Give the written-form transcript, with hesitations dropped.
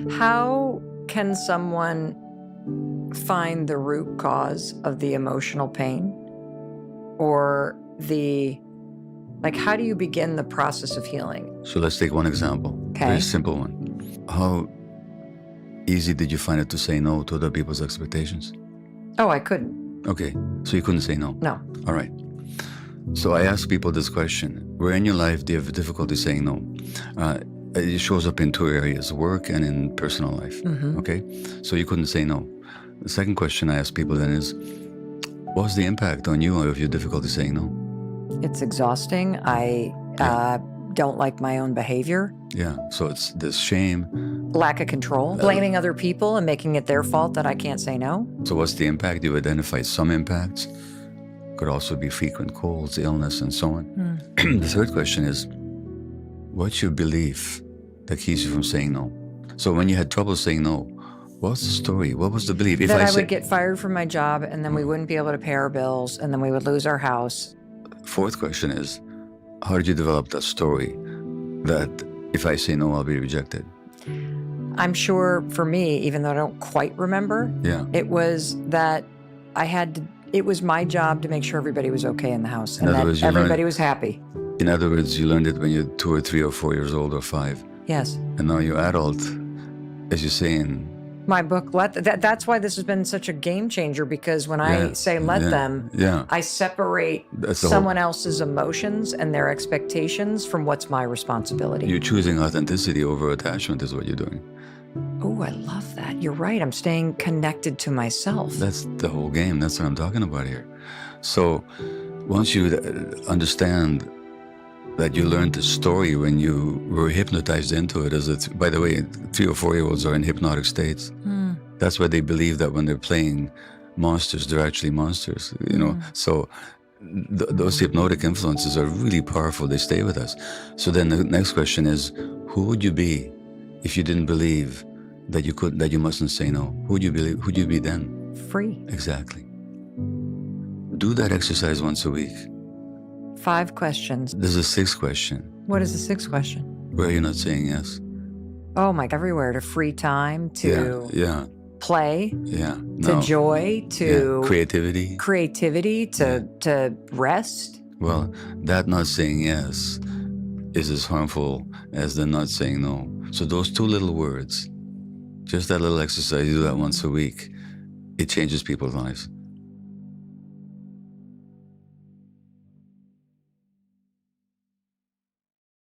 How can someone find the root cause of the emotional pain? Or how do you begin the process of healing? So let's take one example. Okay. Very simple one. How easy did you find it to say no to other people's expectations? Oh, I couldn't. Okay, so you couldn't say no? No. All right. So I ask people this question. Where in your life do you have difficulty saying no? It shows up in two areas, work and in personal life. Mm-hmm. Okay? So you couldn't say no. The second question I ask people then is, what's the impact on you of your difficulty saying no? It's exhausting. I don't like my own behavior. Yeah, so it's this shame. Lack of control. Blaming other people and making it their fault that I can't say no. So what's the impact? You've identified some impacts. Could also be frequent colds, illness, and so on. The third question is, what's your belief that keeps you from saying no? So when you had trouble saying no, what's the story? What was the belief? That I would get fired from my job, and then we wouldn't be able to pay our bills, and then we would lose our house. Fourth question is, how did you develop that story that if I say no, I'll be rejected? I'm sure for me, even though I don't quite remember, it was that it was my job to make sure everybody was okay in the house and that everybody was happy. In other words, you learned it when you're 2 or 3 or 4 years old or 5. Yes. And now you're adult, as you're saying. My book, that's why this has been such a game changer, because when I say let them, I separate someone else's emotions and their expectations from what's my responsibility. You're choosing authenticity over attachment is what you're doing. Oh, I love that. You're right. I'm staying connected to myself. That's the whole game. That's what I'm talking about here. So once you understand that you learned the story when you were hypnotized into it, by the way, 3 or 4-year-olds are in hypnotic states. That's why they believe that when they're playing monsters, they're actually monsters, you know. So those hypnotic influences are really powerful. They stay with us. So then the next question is, who would you be if you didn't believe that you mustn't say no? Who would you believe? Who'd you be then? Free. Exactly. Do that exercise once a week. 5 questions. There's a 6th question. What is the 6th question? Where are you not saying yes? Oh my, everywhere. To free time, to play, to joy, to creativity, to rest. Well, that not saying yes is as harmful as the not saying no. So those 2 little words, just that little exercise, you do that once a week, it changes people's lives.